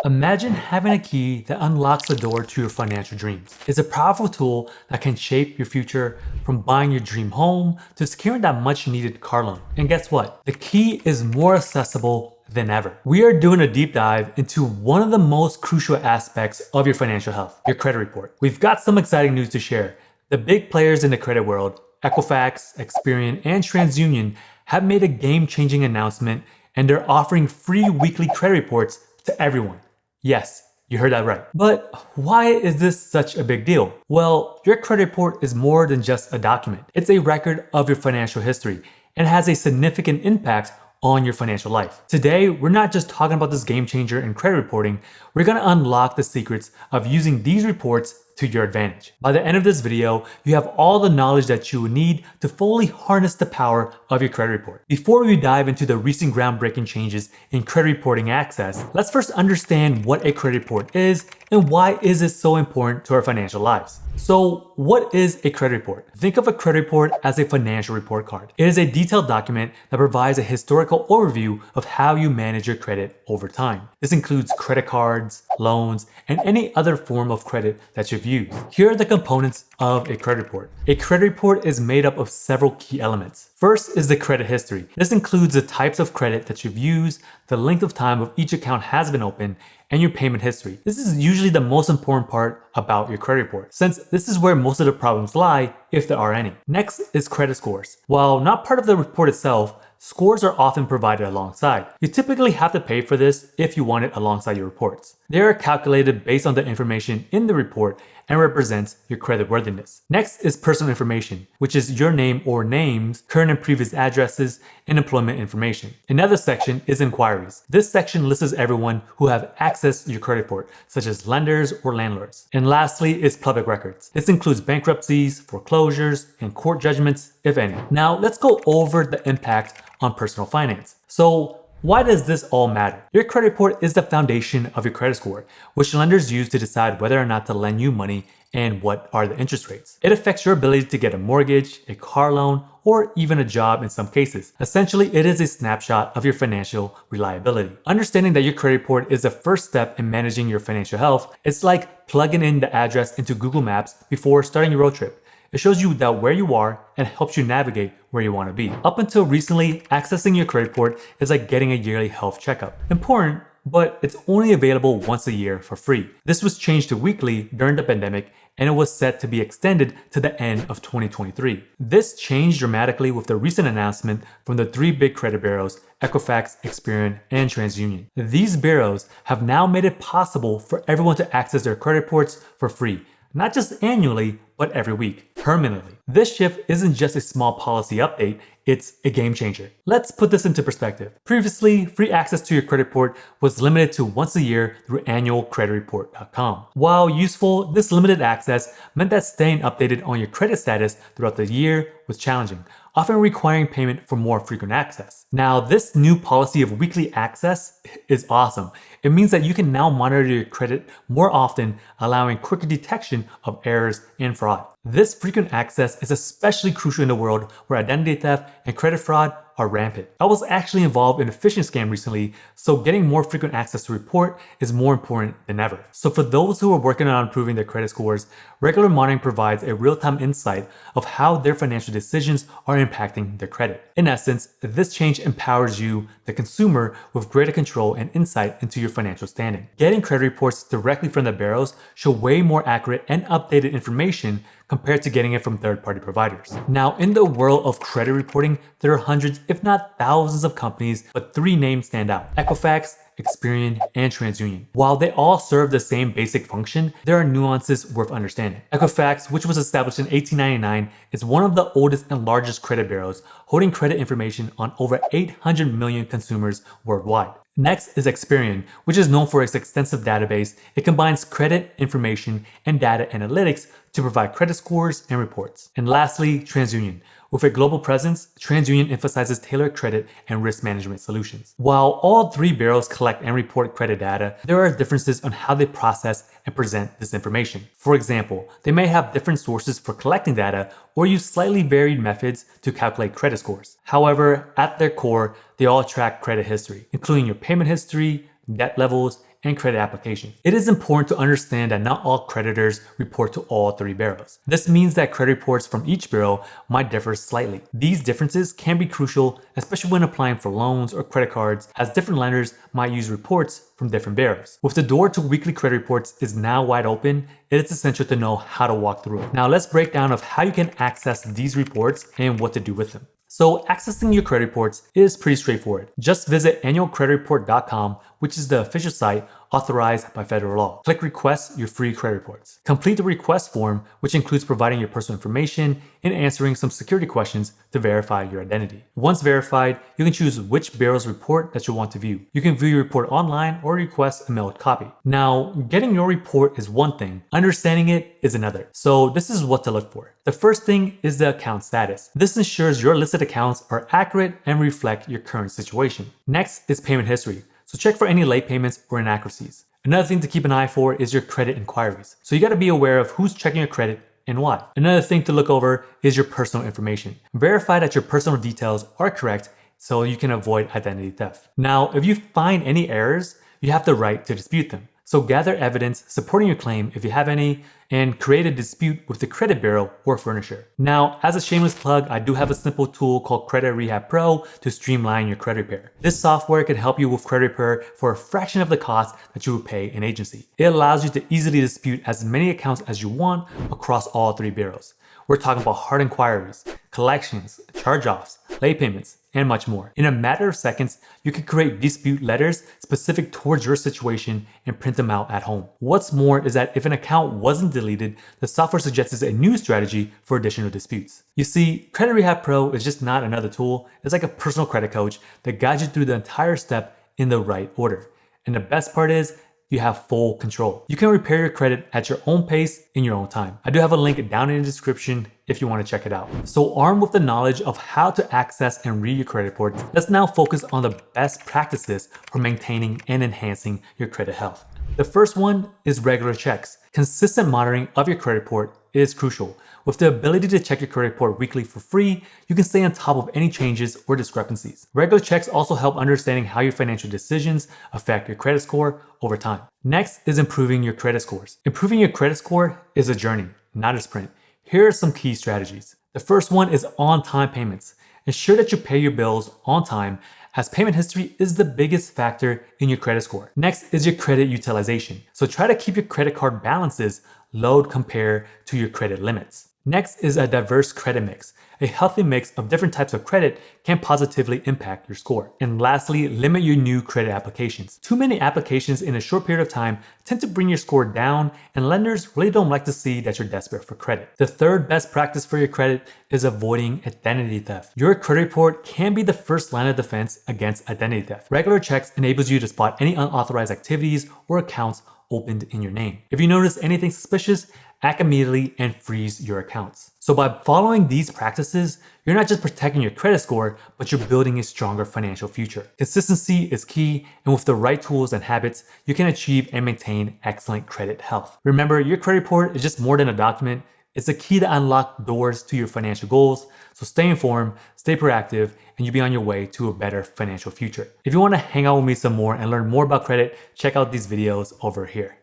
Imagine having a key that unlocks the door to your financial dreams. It's a powerful tool that can shape your future, from buying your dream home to securing that much needed car loan. And guess what? The key is more accessible than ever. We are doing a deep dive into one of the most crucial aspects of your financial health, your credit report. We've got some exciting news to share. The big players in the credit world, Equifax, Experian, and TransUnion, have made a game-changing announcement, and they're offering free weekly credit reports to everyone. Yes, you heard that right. But why is this such a big deal? Well, your credit report is more than just a document. It's a record of your financial history and has a significant impact on your financial life. Today, we're not just talking about this game changer in credit reporting, we're gonna unlock the secrets of using these reports to your advantage. By the end of this video, you have all the knowledge that you will need to fully harness the power of your credit report. Before we dive into the recent groundbreaking changes in credit reporting access, let's first understand what a credit report is and why is it so important to our financial lives. So what is a credit report? Think of a credit report as a financial report card. It is a detailed document that provides a historical overview of how you manage your credit over time. This includes credit cards, loans, and any other form of credit that you've used. Here are the components of a credit report. A credit report is made up of several key elements. First is the credit history. This includes the types of credit that you've used, the length of time of each account has been open, and your payment history. This is usually the most important part about your credit report, since this is where most of the problems lie, if there are any. Next is credit scores. While not part of the report itself, scores are often provided alongside. You typically have to pay for this if you want it alongside your reports. They are calculated based on the information in the report and represents your creditworthiness. Next is personal information, which is your name or names, current and previous addresses, and employment information. Another section is inquiries. This section lists everyone who have access to your credit report, such as lenders or landlords. And lastly is public records. This includes bankruptcies, foreclosures, and court judgments, if any. Now let's go over the impact on personal finance. So why does this all matter? Your credit report is the foundation of your credit score, which lenders use to decide whether or not to lend you money and what are the interest rates. It affects your ability to get a mortgage, a car loan, or even a job in some cases. Essentially, it is a snapshot of your financial reliability. Understanding that your credit report is the first step in managing your financial health, it's like plugging in the address into Google Maps before starting your road trip. It shows you that where you are and helps you navigate where you want to be. Up until recently, accessing your credit report is like getting a yearly health checkup. Important, but it's only available once a year for free. This was changed to weekly during the pandemic, and it was set to be extended to the end of 2023. This changed dramatically with the recent announcement from the three big credit bureaus, Equifax, Experian, and TransUnion. These bureaus have now made it possible for everyone to access their credit reports for free, not just annually, but every week, permanently. This shift isn't just a small policy update, it's a game changer. Let's put this into perspective. Previously, free access to your credit report was limited to once a year through annualcreditreport.com. While useful, this limited access meant that staying updated on your credit status throughout the year was challenging, often requiring payment for more frequent access. Now, this new policy of weekly access is awesome. It means that you can now monitor your credit more often, allowing quicker detection of errors and fraud. This frequent access is especially crucial in a world where identity theft and credit fraud are rampant. I was actually involved in a phishing scam recently, so getting more frequent access to report is more important than ever. So for those who are working on improving their credit scores, regular monitoring provides a real-time insight of how their financial decisions are impacting their credit. In essence, this change empowers you, the consumer, with greater control and insight into your financial standing. Getting credit reports directly from the bureaus show way more accurate and updated information compared to getting it from third-party providers. Now, in the world of credit reporting, there are hundreds, if not thousands of companies, but three names stand out: Equifax, Experian, and TransUnion. While they all serve the same basic function, there are nuances worth understanding. Equifax, which was established in 1899, is one of the oldest and largest credit bureaus, holding credit information on over 800 million consumers worldwide. Next is Experian, which is known for its extensive database. It combines credit information and data analytics to provide credit scores and reports. And lastly, TransUnion. With a global presence, TransUnion emphasizes tailored credit and risk management solutions. While all three bureaus collect and report credit data, there are differences on how they process and present this information. For example, they may have different sources for collecting data or use slightly varied methods to calculate credit scores. However, at their core, they all track credit history, including your payment history, debt levels, and credit application. It is important to understand that not all creditors report to all 3 bureaus. This means that credit reports from each bureau might differ slightly. These differences can be crucial, especially when applying for loans or credit cards, as different lenders might use reports from different bureaus. With the door to weekly credit reports is now wide open, it is essential to know how to walk through it. Now let's break down of how you can access these reports and what to do with them. So accessing your credit reports is pretty straightforward. Just visit annualcreditreport.com, which is the official site authorized by federal law. Click request your free credit reports. Complete the request form, which includes providing your personal information and answering some security questions to verify your identity. Once verified, you can choose which bureau's report that you want to view. You can view your report online or request a mailed copy. Now, getting your report is one thing, understanding it is another. So this is what to look for. The first thing is the account status. This ensures your listed accounts are accurate and reflect your current situation. Next is payment history. So check for any late payments or inaccuracies. Another thing to keep an eye for is your credit inquiries. So you got to be aware of who's checking your credit and why. Another thing to look over is your personal information. Verify that your personal details are correct so you can avoid identity theft. Now, if you find any errors, you have the right to dispute them. So gather evidence supporting your claim if you have any, and create a dispute with the credit bureau or furnisher. Now, as a shameless plug, I do have a simple tool called Credit Rehab Pro to streamline your credit repair. This software can help you with credit repair for a fraction of the cost that you would pay an agency. It allows you to easily dispute as many accounts as you want across all 3 bureaus. We're talking about hard inquiries, collections, charge-offs, late payments, and much more. In a matter of seconds, you can create dispute letters specific towards your situation and print them out at home. What's more is that if an account wasn't deleted, the software suggests a new strategy for additional disputes. You see, Credit Rehab Pro is just not another tool. It's like a personal credit coach that guides you through the entire step in the right order. And the best part is, you have full control. You can repair your credit at your own pace in your own time. I do have a link down in the description if you want to check it out. So armed with the knowledge of how to access and read your credit reports, let's now focus on the best practices for maintaining and enhancing your credit health. The first one is regular checks. Consistent monitoring of your credit report is crucial. With the ability to check your credit report weekly for free, you can stay on top of any changes or discrepancies. Regular checks also help understanding how your financial decisions affect your credit score over time. Next is improving your credit scores. Improving your credit score is a journey, not a sprint. Here are some key strategies. The first one is on-time payments. Ensure that you pay your bills on time, as payment history is the biggest factor in your credit score. Next is your credit utilization. So try to keep your credit card balances low compared to your credit limits. Next is a diverse credit mix. A healthy mix of different types of credit can positively impact your score. And lastly, limit your new credit applications. Too many applications in a short period of time tend to bring your score down, and lenders really don't like to see that you're desperate for credit. The third best practice for your credit is avoiding identity theft. Your credit report can be the first line of defense against identity theft. Regular checks enables you to spot any unauthorized activities or accounts opened in your name. If you notice anything suspicious, act immediately and freeze your accounts. So by following these practices, you're not just protecting your credit score, but you're building a stronger financial future. Consistency is key, and with the right tools and habits, you can achieve and maintain excellent credit health. Remember, your credit report is just more than a document. It's the key to unlock doors to your financial goals. So stay informed, stay proactive, and you'll be on your way to a better financial future. If you want to hang out with me some more and learn more about credit, check out these videos over here.